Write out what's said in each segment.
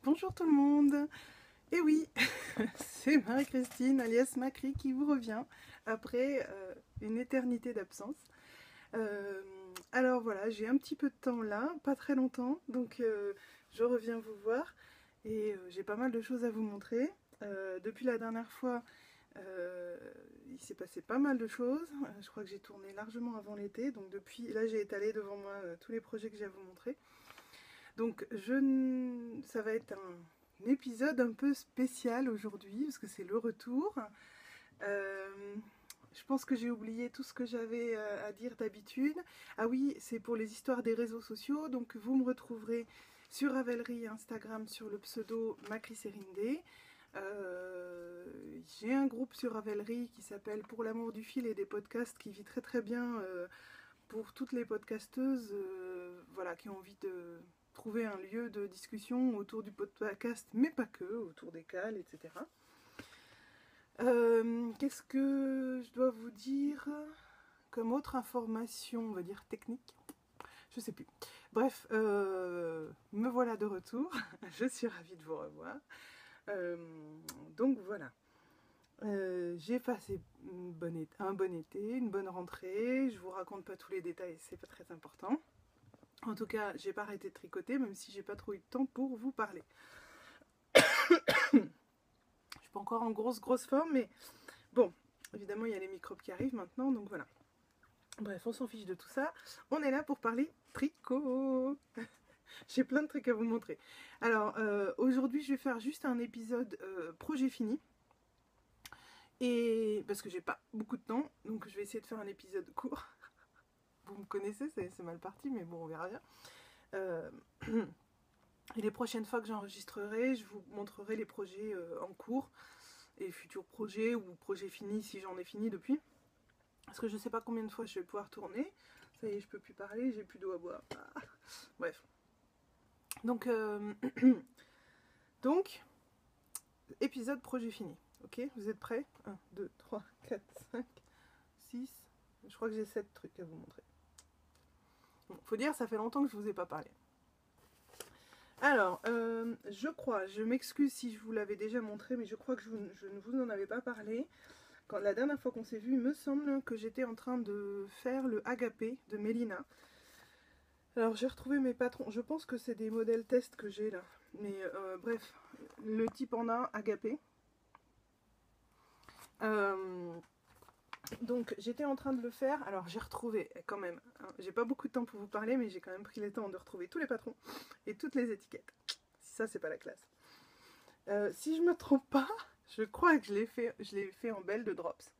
Bonjour tout le monde. Et oui, c'est Marie-Christine alias Macri qui vous revient après une éternité d'absence. Euh, alors voilà, j'ai un petit peu de temps là, pas très longtemps, donc je reviens vous voir et j'ai pas mal de choses à vous montrer. Depuis la dernière fois, il s'est passé pas mal de choses. Je crois que j'ai tourné largement avant l'été, donc depuis là j'ai étalé devant moi tous les projets que j'ai à vous montrer. Donc ça va être un épisode un peu spécial aujourd'hui parce que c'est le retour. Euh, je pense que j'ai oublié tout ce que j'avais à dire d'habitude. Ah oui, c'est pour les histoires des réseaux sociaux. Donc vous me retrouverez sur Ravelry, Instagram, sur le pseudo Macriserinde. J'ai un groupe sur Ravelry qui s'appelle Pour l'amour du fil et des podcasts qui vit très très bien pour toutes les podcasteuses voilà, qui ont envie de trouver un lieu de discussion autour du podcast, mais pas que, autour des cales, etc. Qu'est-ce que je dois vous dire comme autre information, on va dire technique? Je sais plus. Bref, me voilà de retour. Je suis ravie de vous revoir. Euh, donc voilà. J'ai passé un bon été, une bonne rentrée. Je vous raconte pas tous les détails, c'est pas très important. En tout cas, j'ai pas arrêté de tricoter, même si j'ai pas trop eu de temps pour vous parler. Je suis pas encore en grosse forme, mais bon, évidemment, il y a les microbes qui arrivent maintenant, donc voilà. Bref, on s'en fiche de tout ça. On est là pour parler tricot. J'ai plein de trucs à vous montrer. Alors, aujourd'hui, je vais faire juste un épisode projet fini. Et parce que j'ai pas beaucoup de temps, donc je vais essayer de faire un épisode court. Vous me connaissez, c'est mal parti, mais bon, on verra bien. Et les prochaines fois que j'enregistrerai, je vous montrerai les projets en cours et futurs projets ou projets finis si j'en ai fini depuis. Parce que je sais pas combien de fois je vais pouvoir tourner. Ça y est, je peux plus parler, j'ai plus d'eau à boire. Ah. Bref. Donc, donc, épisode projet fini. Ok, vous êtes prêts? 1, 2, 3, 4, 5, 6. Je crois que j'ai 7 trucs à vous montrer. Bon, faut dire, ça fait longtemps que je vous ai pas parlé. Alors, je m'excuse si je vous l'avais déjà montré, mais je crois que je ne vous en avais pas parlé. Quand la dernière fois qu'on s'est vu, il me semble que j'étais en train de faire le agapé de Mélina. Alors j'ai retrouvé mes patrons, je pense que c'est des modèles test que j'ai là. Mais bref, le type en a agapé. Donc j'étais en train de le faire, alors j'ai retrouvé quand même, hein, j'ai pas beaucoup de temps pour vous parler, mais j'ai quand même pris le temps de retrouver tous les patrons et toutes les étiquettes. Ça c'est pas la classe. Si je me trompe pas, je crois que je l'ai fait en belle de drops.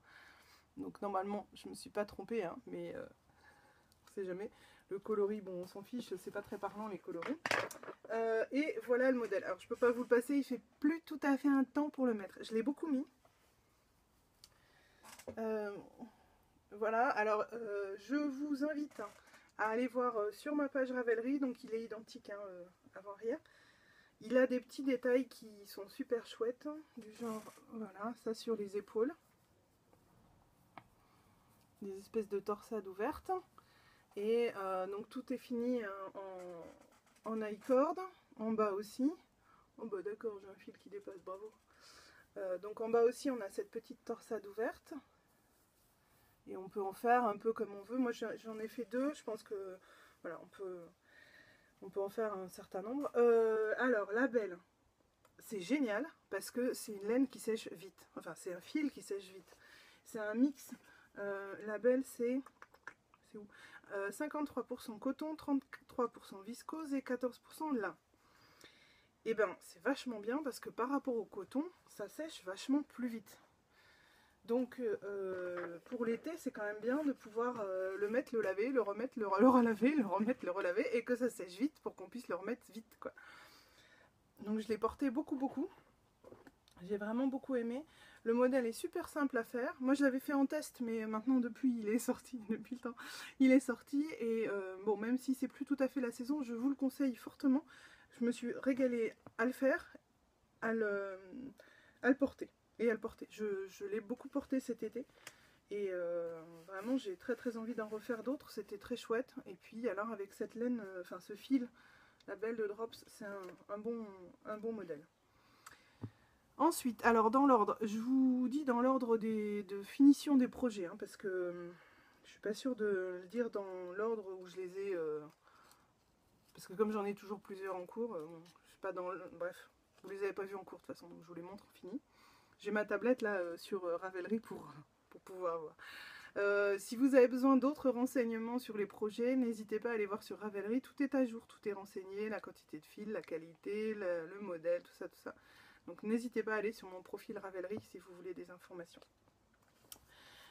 Donc normalement je me suis pas trompée, hein, mais on sait jamais. Le coloris, bon on s'en fiche, c'est pas très parlant les coloris. Et voilà le modèle. Alors je peux pas vous le passer, il fait plus tout à fait un temps pour le mettre. Je l'ai beaucoup mis. Voilà, alors je vous invite à aller voir sur ma page Ravelry, donc il est identique hein, avant-arrière. Il a des petits détails qui sont super chouettes, du genre, voilà, ça sur les épaules. Des espèces de torsades ouvertes. Et donc tout est fini en I-cord, en bas aussi. Oh bah d'accord, j'ai un fil qui dépasse, bravo. Donc en bas aussi, on a cette petite torsade ouverte. Et on peut en faire un peu comme on veut. Moi j'en ai fait deux, je pense que voilà, on peut en faire un certain nombre. Alors la belle, c'est génial parce que c'est une laine qui sèche vite. Enfin c'est un fil qui sèche vite. C'est un mix. La belle c'est où 53% coton, 33% viscose et 14% lin. Et ben c'est vachement bien parce que par rapport au coton, ça sèche vachement plus vite. Donc pour l'été, c'est quand même bien de pouvoir le mettre, le laver, le remettre, le relaver, le remettre, le relaver et que ça sèche vite pour qu'on puisse le remettre vite quoi. Donc je l'ai porté beaucoup. J'ai vraiment beaucoup aimé. Le modèle est super simple à faire. Moi je l'avais fait en test, mais maintenant depuis il est sorti, depuis le temps, il est sorti. Et bon, même si c'est plus tout à fait la saison, je vous le conseille fortement. Je me suis régalée à le faire, à le porter. Et à le porter. Je l'ai beaucoup porté cet été. Et vraiment j'ai très envie d'en refaire d'autres. C'était très chouette. Et puis alors avec cette laine, enfin ce fil La Belle de Drops, c'est un bon modèle. Ensuite, alors dans l'ordre, je vous dis dans l'ordre de finition des projets, hein, parce que je suis pas sûre de le dire dans l'ordre où je les ai... parce que comme j'en ai toujours plusieurs en cours, je suis pas dans... Bref, vous les avez pas vus en cours de toute façon, donc je vous les montre, fini. J'ai ma tablette là sur Ravelry pour pouvoir voir. Si vous avez besoin d'autres renseignements sur les projets, n'hésitez pas à aller voir sur Ravelry, tout est à jour, tout est renseigné, la quantité de fils, la qualité, le modèle, tout ça, tout ça. Donc n'hésitez pas à aller sur mon profil Ravelry si vous voulez des informations.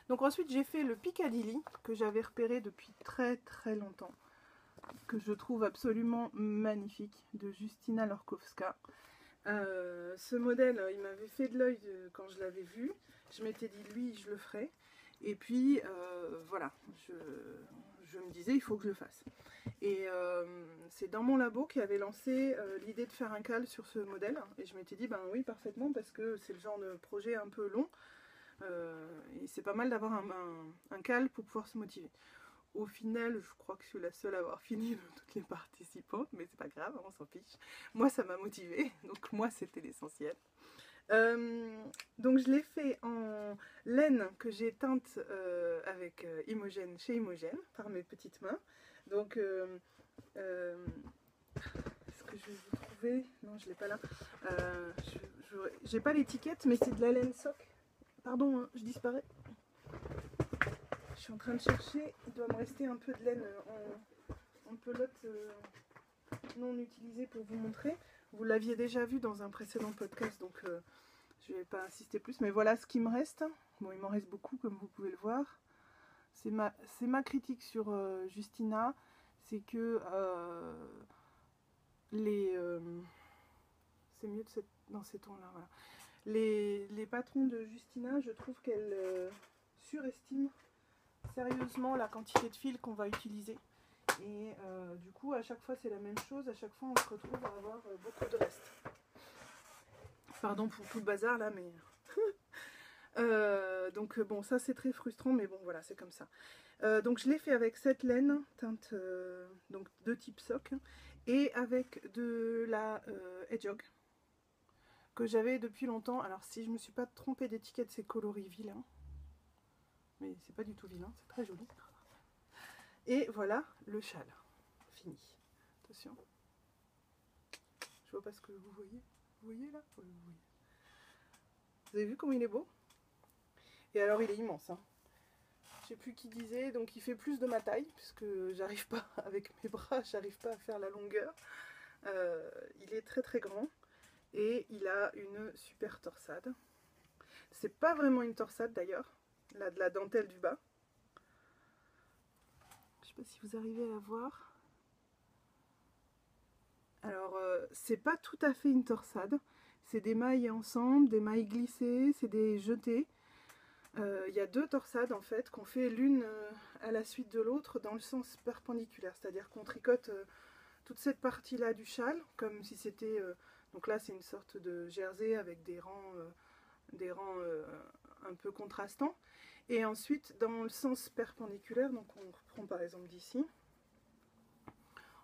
Donc ensuite j'ai fait le Piccadilly que j'avais repéré depuis très très longtemps, que je trouve absolument magnifique, de Justyna Lorkowska. Ce modèle, il m'avait fait de l'œil quand je l'avais vu. Je m'étais dit, lui, je le ferai. Et puis, voilà, je me disais, il faut que je le fasse. Et c'est dans mon labo qui avait lancé l'idée de faire un cal sur ce modèle. Et je m'étais dit, ben oui, parfaitement, parce que c'est le genre de projet un peu long. Et c'est pas mal d'avoir un cal pour pouvoir se motiver. Au final, je crois que je suis la seule à avoir fini de toutes les participantes, mais c'est pas grave, on s'en fiche. Moi, ça m'a motivée, donc moi, c'était l'essentiel. Donc, je l'ai fait en laine que j'ai teinte avec Imogène chez Imogène, par mes petites mains. Donc, est-ce que je vais vous trouver? Non, je l'ai pas là. J'ai pas l'étiquette, mais c'est de la laine soc. Pardon, hein, je disparais. Je suis en train de chercher, il doit me rester un peu de laine en pelote non utilisée pour vous montrer. Vous l'aviez déjà vu dans un précédent podcast, donc je ne vais pas insister plus. Mais voilà ce qui me reste. Bon, il m'en reste beaucoup, comme vous pouvez le voir. C'est ma critique sur Justyna, c'est que c'est mieux dans ces tons-là. Voilà. Les patrons de Justyna, je trouve qu'elle surestime sérieusement la quantité de fil qu'on va utiliser. Et du coup, à chaque fois, c'est la même chose. À chaque fois, on se retrouve à avoir beaucoup de restes. Pardon pour tout le bazar là, mais... donc bon, ça c'est très frustrant, mais bon, voilà, c'est comme ça. Donc je l'ai fait avec cette laine, teinte donc de type soc, et avec de la Hedgehog, que j'avais depuis longtemps. Alors si je me suis pas trompée d'étiquette, c'est coloris vilain. Mais c'est pas du tout vilain, c'est très joli. Et voilà le châle, fini. Attention. Je vois pas ce que vous voyez. Vous voyez là? Oui, vous voyez. Vous avez vu comme il est beau? Et alors il est immense. Hein. Je sais plus qui disait, donc il fait plus de ma taille, puisque j'arrive pas, avec mes bras, j'arrive pas à faire la longueur. Il est très très grand. Et il a une super torsade. C'est pas vraiment une torsade d'ailleurs. Là, de la dentelle du bas. Je sais pas si vous arrivez à la voir. Alors, c'est pas tout à fait une torsade. C'est des mailles ensemble, des mailles glissées, c'est des jetés. Il y a deux torsades en fait, qu'on fait l'une à la suite de l'autre dans le sens perpendiculaire. C'est-à-dire qu'on tricote toute cette partie-là du châle, comme si c'était... donc là, c'est une sorte de jersey avec des rangs un peu contrastants. Et ensuite, dans le sens perpendiculaire, donc on reprend par exemple d'ici,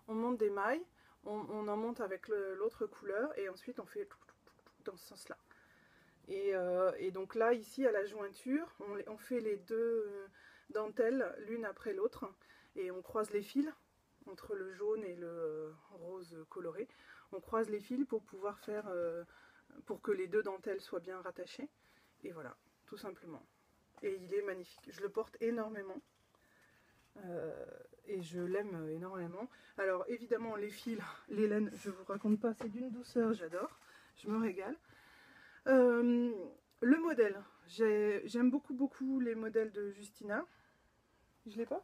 on monte des mailles, on en monte avec l'autre couleur, et ensuite on fait dans ce sens-là. Et donc là, ici, à la jointure, on fait les deux dentelles l'une après l'autre, et on croise les fils entre le jaune et le rose coloré. On croise les fils pour pouvoir faire, pour que les deux dentelles soient bien rattachées. Et voilà, tout simplement. Et il est magnifique. Je le porte énormément. Et je l'aime énormément. Alors évidemment, les fils, les laines, je vous raconte pas, c'est d'une douceur, j'adore. Je me régale. Le modèle, j'aime beaucoup les modèles de Justyna. Je l'ai pas?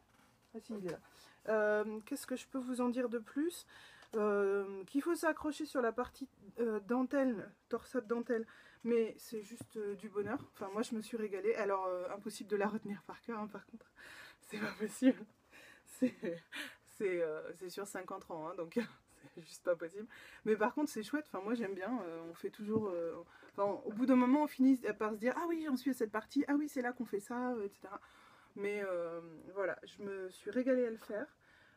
Ah si, il est là. Qu'est-ce que je peux vous en dire de plus? Qu'il faut s'accrocher sur la partie dentelle, torsade dentelle, mais c'est juste du bonheur. Enfin, moi je me suis régalée. Alors, impossible de la retenir par cœur, hein, par contre, c'est pas possible. C'est sur 50 ans, hein, donc c'est juste pas possible. Mais par contre, c'est chouette. Enfin, moi j'aime bien. On fait toujours. Enfin, au bout d'un moment, on finit par se dire ah oui, j'en suis à cette partie. Ah oui, c'est là qu'on fait ça, etc. Mais voilà, je me suis régalée à le faire.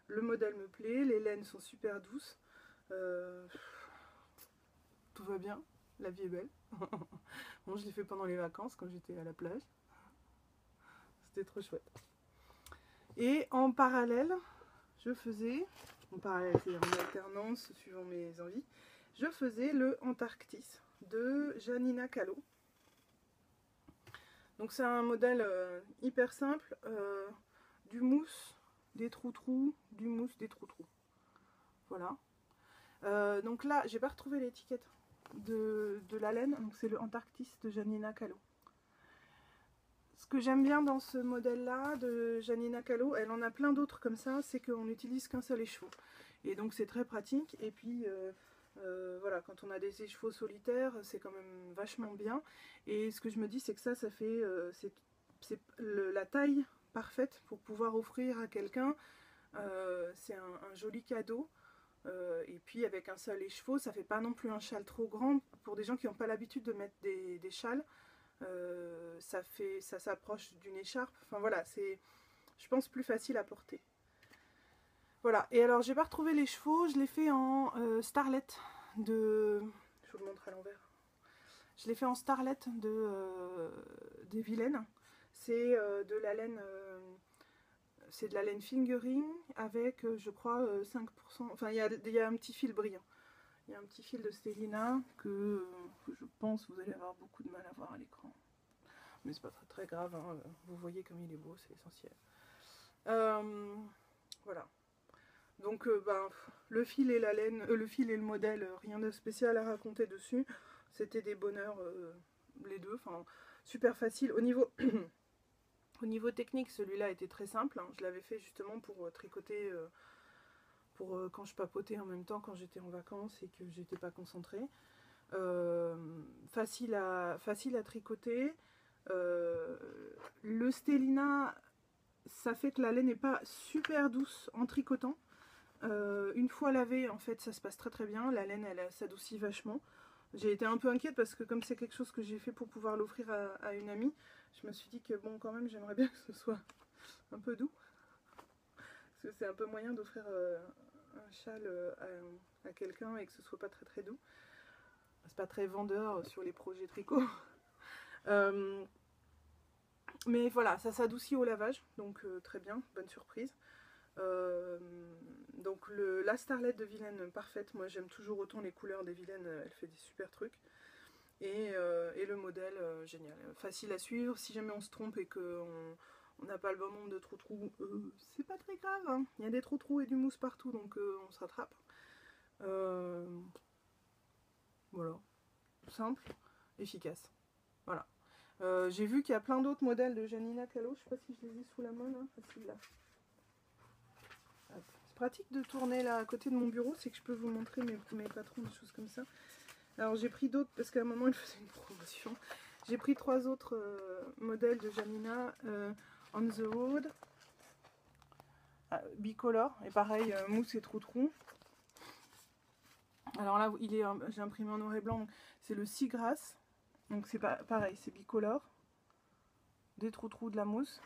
Le modèle me plaît, les laines sont super douces. Tout va bien, la vie est belle. Bon, je l'ai fait pendant les vacances quand j'étais à la plage. C'était trop chouette. Et en parallèle, je faisais, en parallèle, c'est-à-dire en alternance suivant mes envies, je faisais le Antarctis de Janina Calot. Donc c'est un modèle hyper simple, du mousse, des trous-trous, du mousse, des trous-trous. Voilà. Donc là, j'ai pas retrouvé l'étiquette de la laine, donc c'est le Antarctis de Janina Calot. Ce que j'aime bien dans ce modèle-là de Janina Calot, elle en a plein d'autres comme ça, c'est qu'on n'utilise qu'un seul écheveau. Et donc c'est très pratique, et puis voilà, quand on a des écheveaux solitaires, c'est quand même vachement bien. Et ce que je me dis, c'est que ça fait c'est la taille parfaite pour pouvoir offrir à quelqu'un. C'est un joli cadeau. Et puis avec un seul écheveau, ça fait pas non plus un châle trop grand. Pour des gens qui n'ont pas l'habitude de mettre des châles, ça s'approche d'une écharpe. Enfin voilà, c'est, je pense, plus facile à porter. Voilà, et alors j'ai pas retrouvé les chevaux, je l'ai fait en starlet de... Je vous le montre à l'envers. Je l'ai fait en starlet des Vilaine. C'est de la laine... c'est de la laine fingering avec, je crois, 5%... Enfin, il y a un petit fil brillant. Il y a un petit fil de Stélina que je pense vous allez avoir beaucoup de mal à voir à l'écran. Mais c'est pas très grave, hein. Vous voyez comme il est beau, c'est essentiel. Voilà. Donc le fil et la laine, le fil et le modèle, rien de spécial à raconter dessus. C'était des bonheurs les deux, enfin super facile. Au niveau, au niveau technique, celui-là était très simple, hein. Je l'avais fait justement pour tricoter, pour quand je papotais en même temps, quand j'étais en vacances et que j'étais pas concentrée. Facile à tricoter. Le Stélina, ça fait que la laine n'est pas super douce en tricotant. Une fois lavée, en fait, ça se passe très très bien. La laine, elle s'adoucit vachement. J'ai été un peu inquiète parce que comme c'est quelque chose que j'ai fait pour pouvoir l'offrir à une amie, je me suis dit que bon, quand même, j'aimerais bien que ce soit un peu doux. Parce que c'est un peu moyen d'offrir un châle à quelqu'un et que ce soit pas très très doux. C'est pas très vendeur sur les projets tricot. Mais voilà, ça s'adoucit au lavage, donc très bien, bonne surprise. Donc la starlet de Vilaine, parfaite. Moi j'aime toujours autant les couleurs des Vilaine, elle fait des super trucs. Et le modèle, génial, facile à suivre. Si jamais on se trompe et qu'on n'a pas le bon nombre de trous-trous, c'est pas très grave, hein. Il y a des trous-trous et du mousse partout, donc on se rattrape. Voilà, simple, efficace. Voilà. J'ai vu qu'il y a plein d'autres modèles de Janina Calot. Je sais pas si je les ai sous la main là. Facile là. C'est pratique de tourner là à côté de mon bureau, c'est que je peux vous montrer mes patrons, des choses comme ça. Alors j'ai pris d'autres parce qu'à un moment il faisait une promotion. J'ai pris 3 autres modèles de Janina, On the Road, bicolore, et pareil, mousse et trou-trou. Alors là, j'ai imprimé en noir et blanc, c'est le Seagrass. Donc c'est pareil, c'est bicolore, des trous-trous, de la mousse.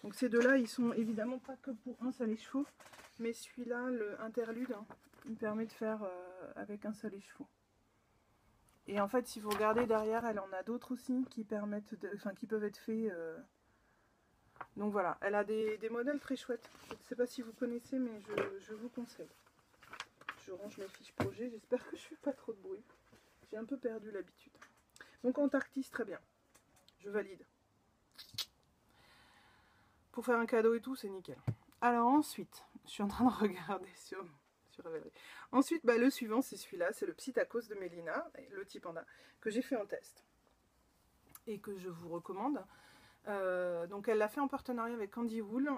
Donc ces deux-là, ils sont évidemment pas que pour un seul écheveau, mais celui-là, le interlude, hein, il permet de faire avec un seul écheveau. Et en fait, si vous regardez derrière, elle en a d'autres aussi qui permettent, qui peuvent être faits. Donc voilà, elle a des modèles très chouettes. Je ne sais pas si vous connaissez, mais je vous conseille. Je range mes fiches projet, j'espère que je ne fais pas trop de bruit. J'ai un peu perdu l'habitude. Donc Antarctis, très bien. Je valide. Pour faire un cadeau et tout, c'est nickel. Alors ensuite, je suis en train de regarder sur Ravelry. Ensuite, le suivant, c'est celui-là. C'est le Psittacos de Mélina, le petit panda, que j'ai fait en test. Et que je vous recommande. Donc elle l'a fait en partenariat avec Candy Wool.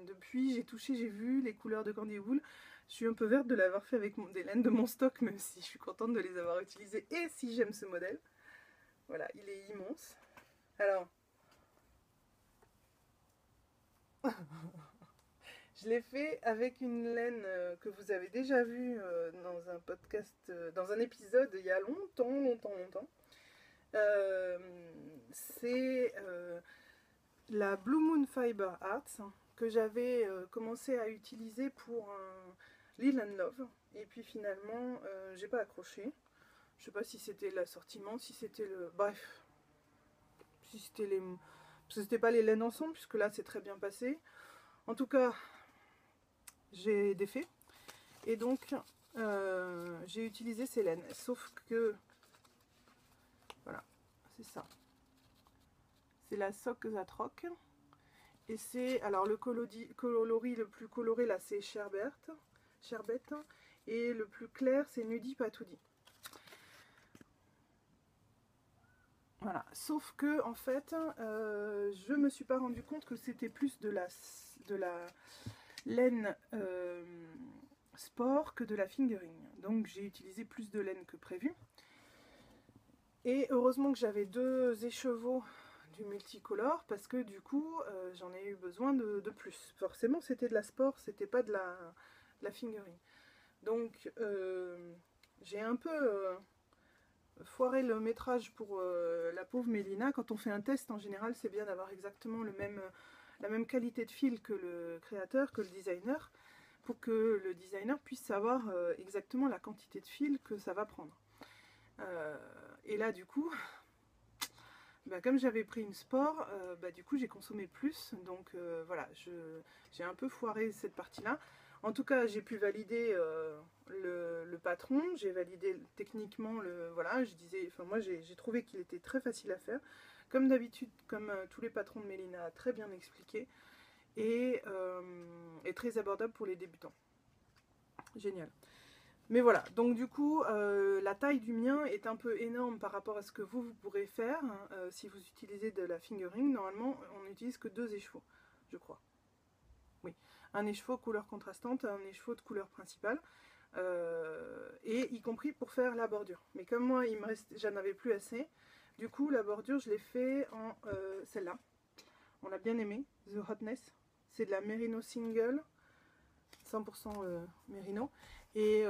Depuis, j'ai vu les couleurs de Candy Wool. Je suis un peu verte de l'avoir fait avec des laines de mon stock, même si je suis contente de les avoir utilisées et si j'aime ce modèle. Voilà, il est immense. Alors, je l'ai fait avec une laine que vous avez déjà vue dans un podcast, dans un épisode il y a longtemps. C'est la Blue Moon Fiber Arts que j'avais commencé à utiliser pour Lil and Love. Et puis finalement, j'ai pas accroché. Je sais pas si c'était l'assortiment, si c'était le... Bref. Si c'était les... Parce que c'était pas les laines ensemble, puisque là c'est très bien passé. En tout cas, j'ai défait. Et donc, j'ai utilisé ces laines. Sauf que... Voilà, c'est ça. C'est la Sock Zatrock. Et c'est... Alors le coloris le plus coloré là, c'est Sherbet. Et le plus clair, c'est Nudie Patoudi. Voilà, sauf que en fait, je me suis pas rendu compte que c'était plus de la laine sport que de la fingering. Donc j'ai utilisé plus de laine que prévu. Et heureusement que j'avais 2 écheveaux du multicolore, parce que du coup j'en ai eu besoin de plus. Forcément c'était de la sport, c'était pas de la fingering. Donc j'ai un peu... foirer le métrage pour la pauvre Mélina. Quand on fait un test, en général, c'est bien d'avoir exactement la même qualité de fil que le créateur, que le designer, pour que le designer puisse savoir exactement la quantité de fil que ça va prendre. Et là, du coup, bah, comme j'avais pris une sport, bah, du coup, j'ai consommé plus. Donc voilà, j'ai un peu foiré cette partie-là. En tout cas, j'ai pu valider le patron, j'ai validé techniquement voilà, je disais, enfin moi j'ai trouvé qu'il était très facile à faire, comme d'habitude, comme tous les patrons de Mélina a très bien expliqué, et très abordable pour les débutants. Génial. Mais voilà, donc du coup, la taille du mien est un peu énorme par rapport à ce que vous pourrez faire. Si vous utilisez de la fingering, normalement, on n'utilise que 2 écheveaux, je crois. Oui, un écheveau couleur contrastante, un écheveau de couleur principale, et y compris pour faire la bordure. Mais comme moi, j'en avais plus assez, du coup, la bordure, je l'ai fait en celle-là. On l'a bien aimé, The Hotness. C'est de la Merino Single, 100% Merino. Et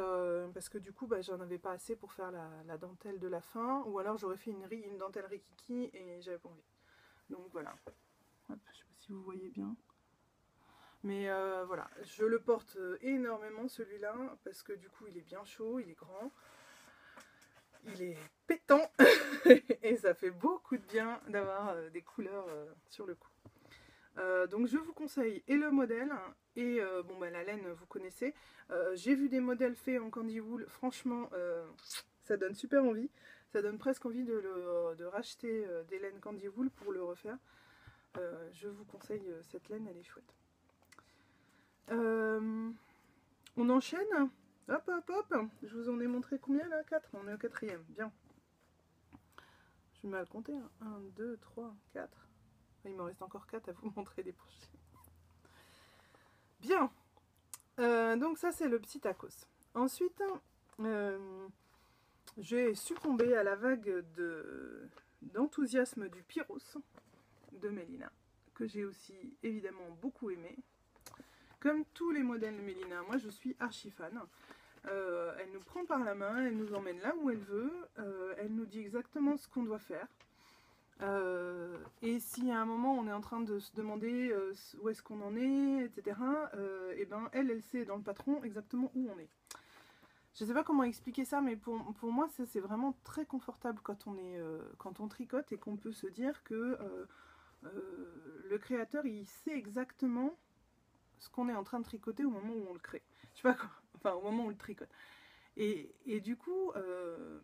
parce que du coup, bah, j'en avais pas assez pour faire la dentelle de la fin, ou alors j'aurais fait une dentelle rikiki et j'avais pas envie. Donc voilà. Hop, je sais pas si vous voyez bien. Mais voilà, je le porte énormément celui-là, parce que du coup il est bien chaud, il est grand, il est pétant, et ça fait beaucoup de bien d'avoir des couleurs sur le cou. Donc je vous conseille et le modèle, et bon bah la laine vous connaissez. J'ai vu des modèles faits en candy wool, franchement ça donne super envie, ça donne presque envie de racheter des laines candy wool pour le refaire. Je vous conseille cette laine, elle est chouette. On enchaîne. Hop, hop, hop. Je vous en ai montré combien là? 4. On est au 4e. Bien. Je me mets à le compter. 1, 2, 3, 4. Il me reste encore 4 à vous montrer les prochains. Bien. Donc ça, c'est le petit tacos. Ensuite, j'ai succombé à la vague d'enthousiasme du Pyros de Mélina, que j'ai aussi évidemment beaucoup aimé. Comme tous les modèles de Mélina, moi je suis archi fan. Elle nous prend par la main, elle nous emmène là où elle veut, elle nous dit exactement ce qu'on doit faire. Et si à un moment on est en train de se demander où est-ce qu'on en est, etc., et ben elle sait dans le patron exactement où on est. Je ne sais pas comment expliquer ça, mais pour moi c'est vraiment très confortable quand on tricote et qu'on peut se dire que le créateur il sait exactement ce qu'on est en train de tricoter au moment où on le crée. Je sais pas quoi, enfin au moment où on le tricote. Et du coup,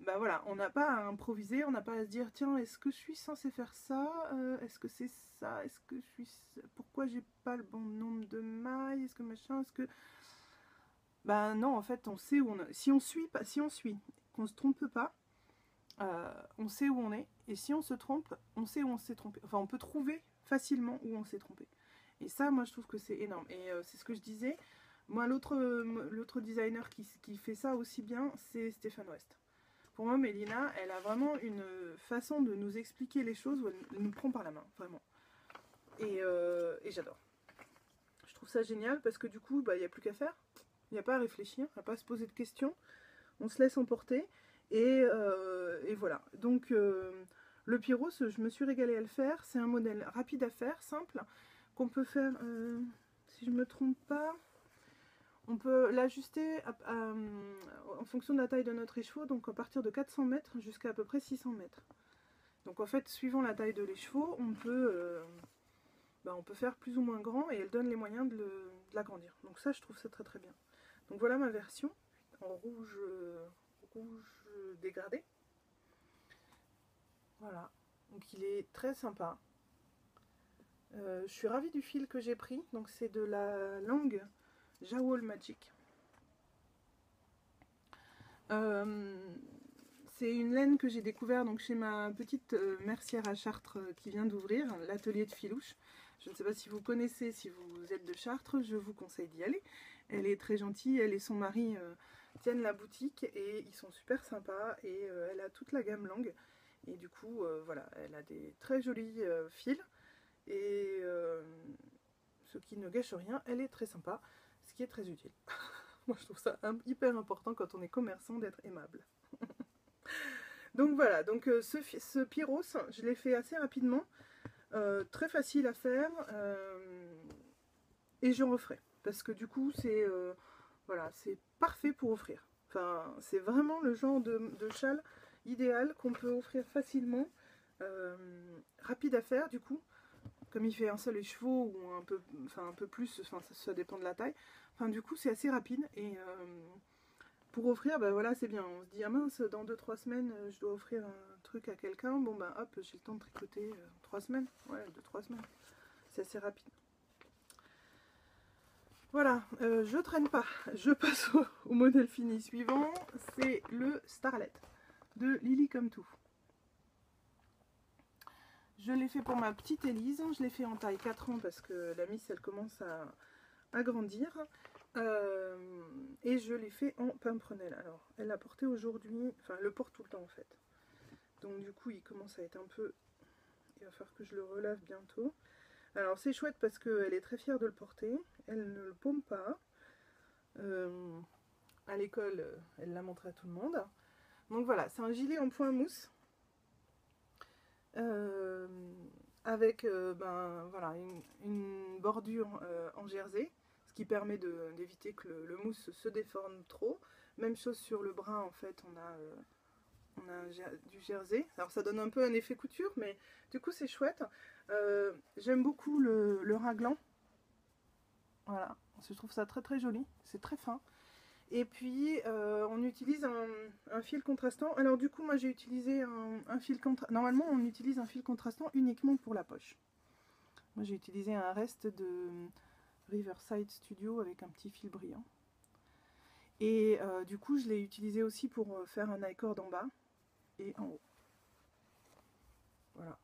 bah voilà, on n'a pas à improviser, on n'a pas à se dire tiens, est-ce que je suis censée faire ça, est-ce que c'est ça, est-ce que je suis, pourquoi j'ai pas le bon nombre de mailles, est-ce que machin, est-ce que, bah non, en fait, on sait où on est. Si on suit, qu'on se trompe pas, on sait où on est. Et si on se trompe, on sait où on s'est trompé. Enfin, on peut trouver facilement où on s'est trompé. Et ça, moi, je trouve que c'est énorme. Et c'est ce que je disais. Moi, l'autre designer qui fait ça aussi bien, c'est Stéphane West. Pour moi, Mélina, elle a vraiment une façon de nous expliquer les choses où elle nous prend par la main, vraiment. Et j'adore. Je trouve ça génial parce que du coup, bah, il n'y a plus qu'à faire. Il n'y a pas à réfléchir, il n'y a pas à se poser de questions. On se laisse emporter. Et voilà. Donc, le Pyros, je me suis régalée à le faire. C'est un modèle rapide à faire, simple, qu'on peut faire, si je ne me trompe pas, On peut l'ajuster en fonction de la taille de notre écheveau, donc à partir de 400 mètres jusqu'à peu près 600 mètres. Donc en fait, suivant la taille de l'écheveau, on peut faire plus ou moins grand et elle donne les moyens de l'agrandir. Donc ça, je trouve ça très très bien. Donc voilà ma version en rouge dégradé. Voilà, donc il est très sympa. Je suis ravie du fil que j'ai pris, donc c'est de la langue Jawol Magic. C'est une laine que j'ai découvert donc chez ma petite mercière à Chartres qui vient d'ouvrir, l'atelier de Filouche. Je ne sais pas si vous connaissez, si vous êtes de Chartres, je vous conseille d'y aller. Elle est très gentille, elle et son mari tiennent la boutique et ils sont super sympas et elle a toute la gamme langue. Et du coup, voilà, elle a des très jolis fils et ce qui ne gâche rien, elle est très sympa, ce qui est très utile. Moi, je trouve ça hyper important quand on est commerçant d'être aimable. Donc voilà, donc ce Pyros, je l'ai fait assez rapidement, très facile à faire, et je referai. Parce que du coup, c'est voilà, c'est parfait pour offrir. Enfin, c'est vraiment le genre de châle idéal qu'on peut offrir facilement, rapide à faire du coup. Comme il fait un seul écheveau ou un peu plus, enfin, ça dépend de la taille. Enfin, du coup, c'est assez rapide et pour offrir, ben voilà, c'est bien. On se dit, ah mince, dans 2-3 semaines, je dois offrir un truc à quelqu'un. Bon, ben hop, j'ai le temps de tricoter 3 semaines. Ouais, 2-3 semaines. C'est assez rapide. Voilà, je traîne pas. Je passe au modèle fini suivant. C'est le Starlet de Lily Comme Tout. Je l'ai fait pour ma petite Élise. Je l'ai fait en taille 4 ans parce que la Miss, elle commence à grandir. Et je l'ai fait en pimprenelle. Alors, elle l'a porté aujourd'hui, enfin, elle le porte tout le temps en fait. Donc, du coup, il commence à être un peu. Il va falloir que je le relave bientôt. Alors, c'est chouette parce qu'elle est très fière de le porter. Elle ne le paume pas. À l'école, elle l'a montré à tout le monde. Donc, voilà, c'est un gilet en point mousse. Avec voilà, une bordure en jersey, ce qui permet d'éviter que le mousse se déforme trop. Même chose sur le bras, en fait, on a du jersey. Alors ça donne un peu un effet couture, mais du coup c'est chouette. J'aime beaucoup le raglan. Voilà, je trouve ça très très joli, c'est très fin. Et puis on utilise un fil contrastant. Alors du coup moi j'ai utilisé un fil contrastant. Normalement on utilise un fil contrastant uniquement pour la poche. Moi j'ai utilisé un reste de Riverside Studio avec un petit fil brillant. Et du coup je l'ai utilisé aussi pour faire un I-cord en bas et en haut. Voilà.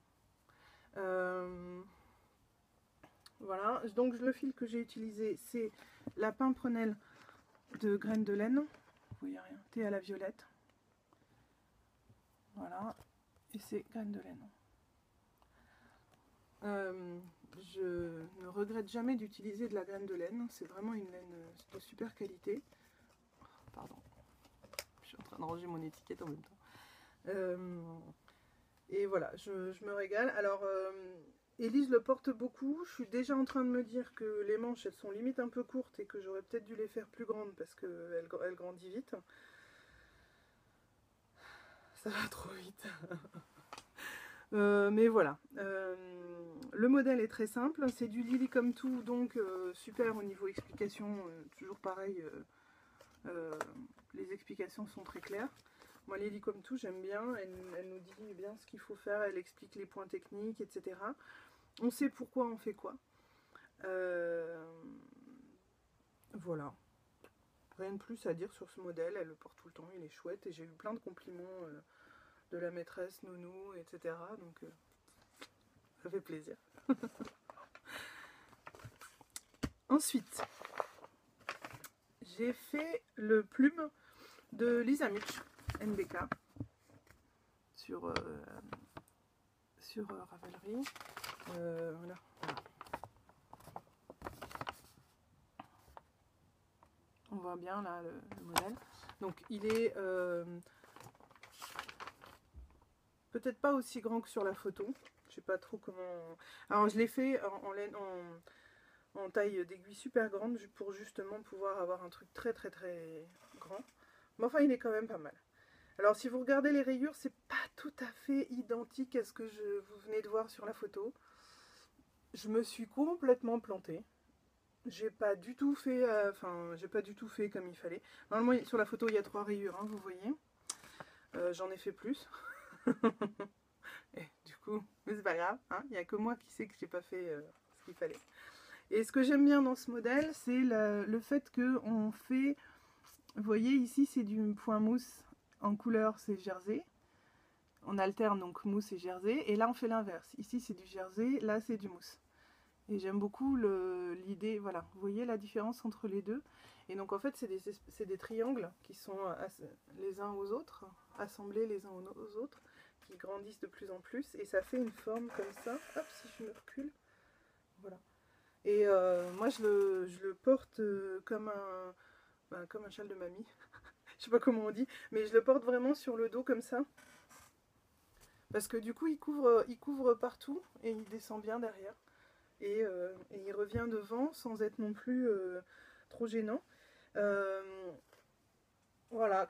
Voilà, donc le fil que j'ai utilisé c'est la pimprenelle de graines de laine. Vous voyez rien, thé à la violette. Voilà, et c'est graines de laine. Je ne regrette jamais d'utiliser de la graine de laine, c'est vraiment une laine de super qualité. Pardon, je suis en train de ranger mon étiquette en même temps. Et voilà, je me régale. Alors, Élise le porte beaucoup. Je suis déjà en train de me dire que les manches, elles sont limite un peu courtes et que j'aurais peut-être dû les faire plus grandes parce qu'elle grandit vite. Ça va trop vite. Mais voilà. Le modèle est très simple. C'est du Lily Comme Tout, donc super au niveau explication. Toujours pareil, les explications sont très claires. Moi, Lily Comme Tout, j'aime bien. Elle nous dit bien ce qu'il faut faire. Elle explique les points techniques, etc. On sait pourquoi on fait quoi. Voilà. Rien de plus à dire sur ce modèle. Elle le porte tout le temps. Il est chouette. Et j'ai eu plein de compliments de la maîtresse, nounou, etc. Donc, ça fait plaisir. Ensuite, j'ai fait le plume de Lisa Mitch, NBK, sur Ravelry. Voilà. On voit bien là le modèle. Donc il est peut-être pas aussi grand que sur la photo. Je sais pas trop comment. Alors je l'ai fait en laine, en taille d'aiguille super grande pour justement pouvoir avoir un truc très très très grand. Mais enfin, il est quand même pas mal. Alors si vous regardez les rayures, c'est pas tout à fait identique à ce que vous venez de voir sur la photo. Je me suis complètement plantée. J'ai pas du tout fait, j'ai pas du tout fait comme il fallait. Normalement, sur la photo, il y a 3 rayures, hein, vous voyez. J'en ai fait plus. Et du coup, mais c'est pas grave, hein, il n'y a que moi qui sais que j'ai pas fait ce qu'il fallait. Et ce que j'aime bien dans ce modèle, c'est le fait qu'on fait, vous voyez ici c'est du point mousse en couleur, c'est jersey. On alterne donc mousse et jersey, et là on fait l'inverse. Ici c'est du jersey, là c'est du mousse. Et j'aime beaucoup l'idée, voilà, vous voyez la différence entre les deux. Et donc en fait c'est des triangles qui sont les uns aux autres, assemblés les uns aux autres, qui grandissent de plus en plus, et ça fait une forme comme ça. Hop, si je me recule, voilà. Et moi je le porte comme un châle de mamie, je sais pas comment on dit, mais je le porte vraiment sur le dos comme ça. Parce que du coup il couvre partout et il descend bien derrière. Et il revient devant sans être non plus trop gênant. Voilà,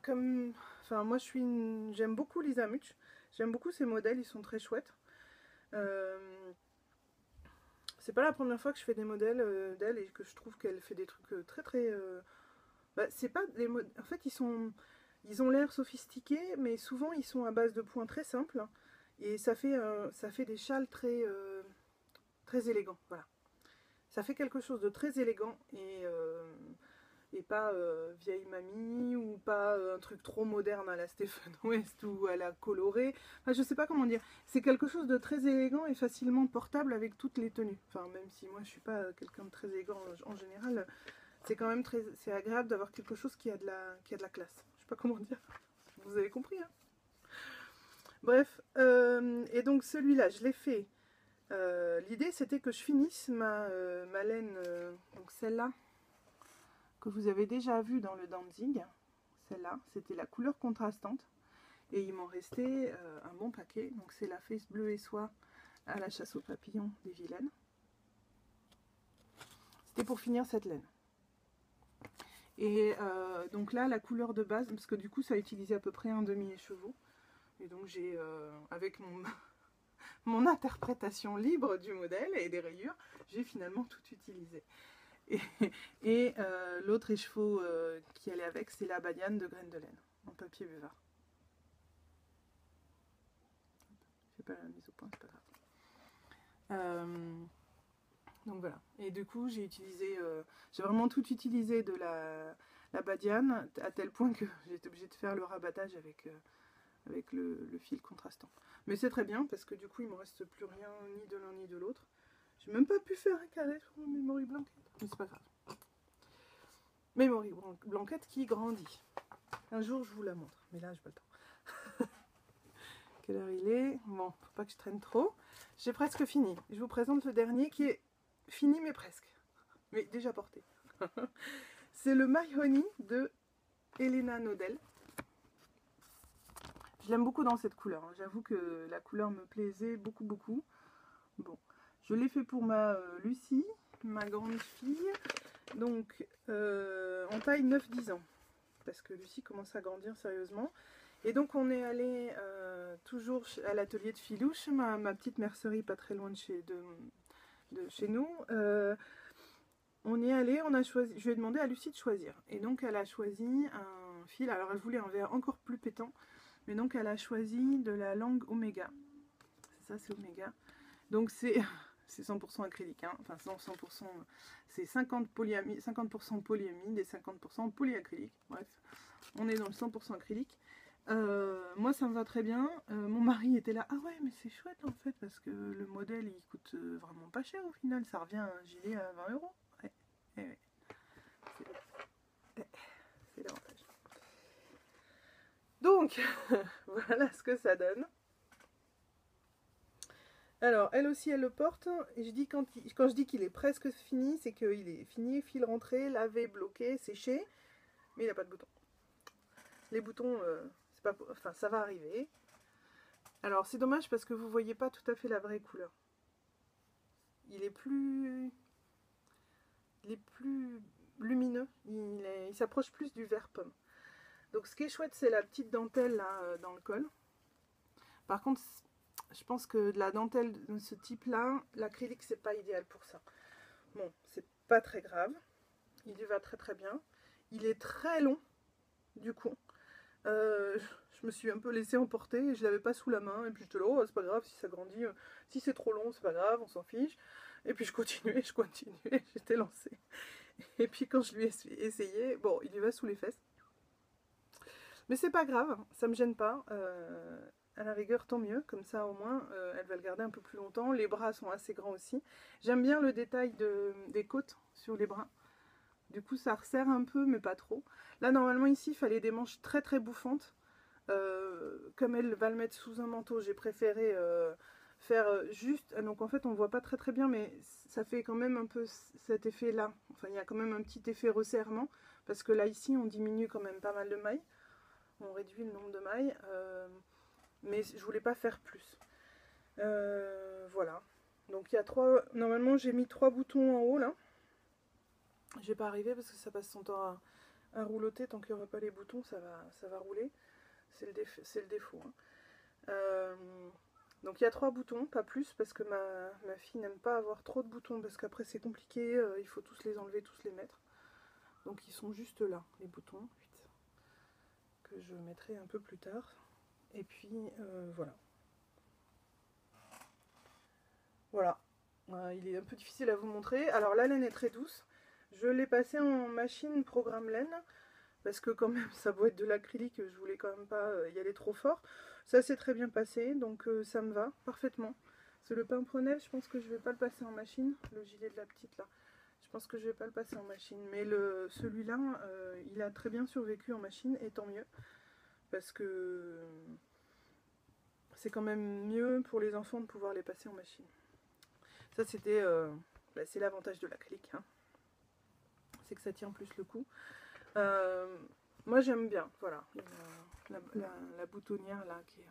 moi j'aime beaucoup Lisa Much, j'aime beaucoup ces modèles, ils sont très chouettes. C'est pas la première fois que je fais des modèles d'elle et que je trouve qu'elle fait des trucs très très... c'est pas des modèles... En fait ils ont l'air sophistiqués, mais souvent ils sont à base de points très simples. Et ça fait des châles très, très élégants, voilà. Ça fait quelque chose de très élégant et pas vieille mamie ou pas un truc trop moderne à la Stephen West ou à la colorée. Enfin, je sais pas comment dire. C'est quelque chose de très élégant et facilement portable avec toutes les tenues. Enfin, même si moi je suis pas quelqu'un de très élégant en général, c'est quand même c'est agréable d'avoir quelque chose qui a de la classe. Je sais pas comment dire. Vous avez compris, hein? Bref, et donc celui-là, je l'ai fait. L'idée c'était que je finisse ma laine, donc celle-là que vous avez déjà vue dans le Danzig. Celle-là, c'était la couleur contrastante. Et il m'en restait un bon paquet. Donc c'est la Face Bleu et Soie à la chasse aux papillons des Vilaines. C'était pour finir cette laine. Et donc là, la couleur de base, parce que du coup ça a utilisé à peu près un demi-écheveau. Et donc j'ai, avec mon interprétation libre du modèle et des rayures, j'ai finalement tout utilisé. Et l'autre écheveau qui allait avec, c'est la badiane de graines de laine en papier buvard. Je fais pas la mise au point, c'est pas grave. Donc voilà. Et du coup, j'ai vraiment tout utilisé de la badiane, à tel point que j'ai été obligée de faire le rabattage avec le fil contrastant. Mais c'est très bien parce que du coup, il ne me reste plus rien ni de l'un ni de l'autre. J'ai même pas pu faire un carré sur mon Memory Blanket, mais c'est pas grave. Memory Blanket qui grandit. Un jour, je vous la montre, mais là, j'ai pas le temps. Quelle heure il est? Bon, faut pas que je traîne trop. J'ai presque fini. Je vous présente le dernier qui est fini, mais presque. Mais déjà porté. C'est le My Honey de Elena Nodel. Je l'aime beaucoup dans cette couleur. J'avoue que la couleur me plaisait beaucoup, beaucoup. Bon, je l'ai fait pour ma Lucie, ma grande fille. Donc, en taille 9-10 ans. Parce que Lucie commence à grandir sérieusement. Et donc, on est allé toujours à l'atelier de Filouche, ma petite mercerie pas très loin de chez nous. On est allé, on a choisi, je lui ai demandé à Lucie de choisir. Et donc, elle a choisi un fil. Alors, elle voulait un vert encore plus pétant. Mais donc, elle a choisi de la langue Oméga. C'est ça, c'est Oméga. Donc, c'est 100% acrylique. Hein. Enfin, 100%, c'est 50% polyamide et 50% polyacrylique. Bref, on est dans le 100% acrylique. Moi, ça me va très bien. Mon mari était là. Ah ouais, mais c'est chouette en fait, parce que le modèle, il coûte vraiment pas cher au final. Ça revient à un gilet à 20 €. Ouais. Ouais. C'est l'avantage. Donc, voilà ce que ça donne. Alors, elle aussi, elle le porte. Et je dis quand je dis qu'il est presque fini, c'est qu'il est fini, fil rentré, lavé, bloqué, séché. Mais il n'a pas de boutons. Les boutons, c'est pas, enfin, ça va arriver. Alors, c'est dommage parce que vous ne voyez pas tout à fait la vraie couleur. Il est plus... il est plus lumineux, il s'approche plus du vert pomme. Donc ce qui est chouette, c'est la petite dentelle là dans le col. Par contre, je pense que de la dentelle de ce type là, l'acrylique c'est pas idéal pour ça. Bon, c'est pas très grave, il y va très très bien. Il est très long du coup. Je me suis un peu laissée emporter et je l'avais pas sous la main et puis je te dis oh c'est pas grave si ça grandit, si c'est trop long c'est pas grave, on s'en fiche. Et puis je continuais, j'étais lancée. Et puis quand je lui ai essayé, bon il y va sous les fesses. Mais c'est pas grave, ça me gêne pas. À la rigueur tant mieux, comme ça au moins elle va le garder un peu plus longtemps. Les bras sont assez grands aussi. J'aime bien le détail des côtes sur les bras. Du coup ça resserre un peu mais pas trop. Là normalement ici il fallait des manches très très bouffantes. Comme elle va le mettre sous un manteau, j'ai préféré faire juste, donc en fait on voit pas très très bien mais ça fait quand même un peu cet effet là, enfin il y a quand même un petit effet resserrement parce que là ici on diminue quand même pas mal de mailles, on réduit le nombre de mailles, mais je voulais pas faire plus. Voilà, donc il y a normalement j'ai mis 3 boutons en haut là, je vais pas arriver parce que ça passe son temps à rouloter, tant qu'il n'y aura pas les boutons ça va rouler. C'est le défaut. Hein. Donc il y a 3 boutons, pas plus, parce que ma fille n'aime pas avoir trop de boutons, parce qu'après c'est compliqué, il faut tous les enlever, tous les mettre. Donc ils sont juste là, les boutons, que je mettrai un peu plus tard. Et puis voilà. Voilà. Il est un peu difficile à vous montrer. Alors la laine est très douce. Je l'ai passée en machine programme laine. Parce que quand même ça doit être de l'acrylique, je voulais quand même pas y aller trop fort. Ça s'est très bien passé, donc ça me va parfaitement. C'est le pimprenel, je pense que je vais pas le passer en machine, le gilet de la petite là. Je pense que je vais pas le passer en machine, mais celui-là, il a très bien survécu en machine, et tant mieux. Parce que c'est quand même mieux pour les enfants de pouvoir les passer en machine. Ça c'était, c'est l'avantage de l'acrylique, hein. C'est que ça tient plus le coup. Moi j'aime bien, voilà, la boutonnière là qui est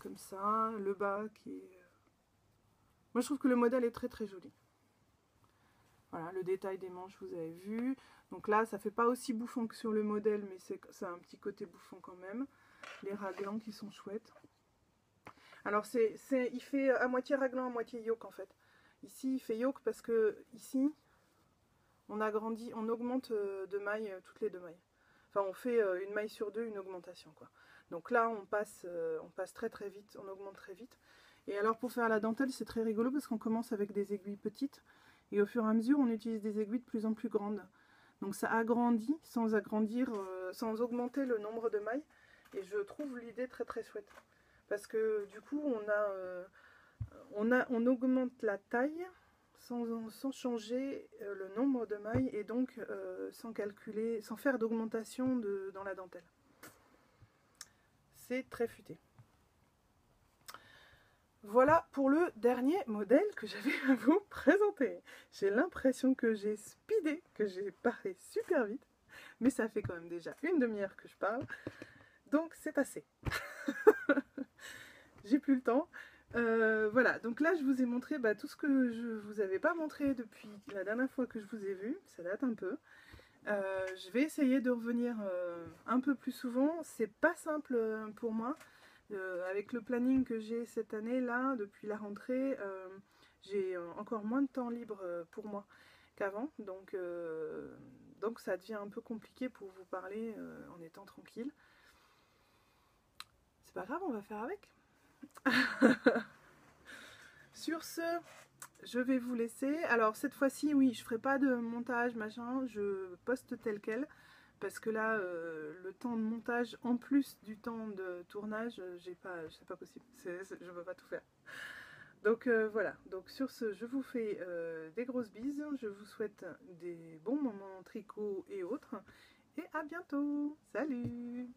comme ça, le bas qui est... Moi je trouve que le modèle est très très joli. Voilà, le détail des manches vous avez vu. Donc là ça fait pas aussi bouffon que sur le modèle, mais ça a un petit côté bouffon quand même. Les raglans qui sont chouettes. Alors il fait à moitié raglan, à moitié yoke en fait. Ici il fait yoke parce que ici... on augmente de mailles toutes les 2 mailles. Enfin, on fait une maille sur 2, une augmentation, quoi. Donc là, on passe très très vite, on augmente très vite. Et alors, pour faire la dentelle, c'est très rigolo parce qu'on commence avec des aiguilles petites. Et au fur et à mesure, on utilise des aiguilles de plus en plus grandes. Donc ça agrandit sans sans augmenter le nombre de mailles. Et je trouve l'idée très très chouette. Parce que du coup, on augmente la taille sans changer le nombre de mailles et donc sans faire d'augmentation dans la dentelle. C'est très futé. Voilà pour le dernier modèle que j'avais à vous présenter. J'ai l'impression que j'ai speedé, que j'ai parlé super vite, mais ça fait quand même déjà une demi-heure que je parle, donc c'est assez. J'ai plus le temps. Voilà, donc là je vous ai montré tout ce que je vous avais pas montré depuis la dernière fois que je vous ai vu, ça date un peu. Je vais essayer de revenir un peu plus souvent, c'est pas simple pour moi. Avec le planning que j'ai cette année là, depuis la rentrée, j'ai encore moins de temps libre pour moi qu'avant, donc ça devient un peu compliqué pour vous parler en étant tranquille. C'est pas grave, on va faire avec. Sur ce, je vais vous laisser. Alors cette fois-ci, oui, je ferai pas de montage, machin, je poste tel quel. Parce que là, le temps de montage, en plus du temps de tournage, c'est pas possible. Je ne peux pas tout faire. Donc voilà, donc sur ce, je vous fais des grosses bises. Je vous souhaite des bons moments tricot et autres. Et à bientôt. Salut!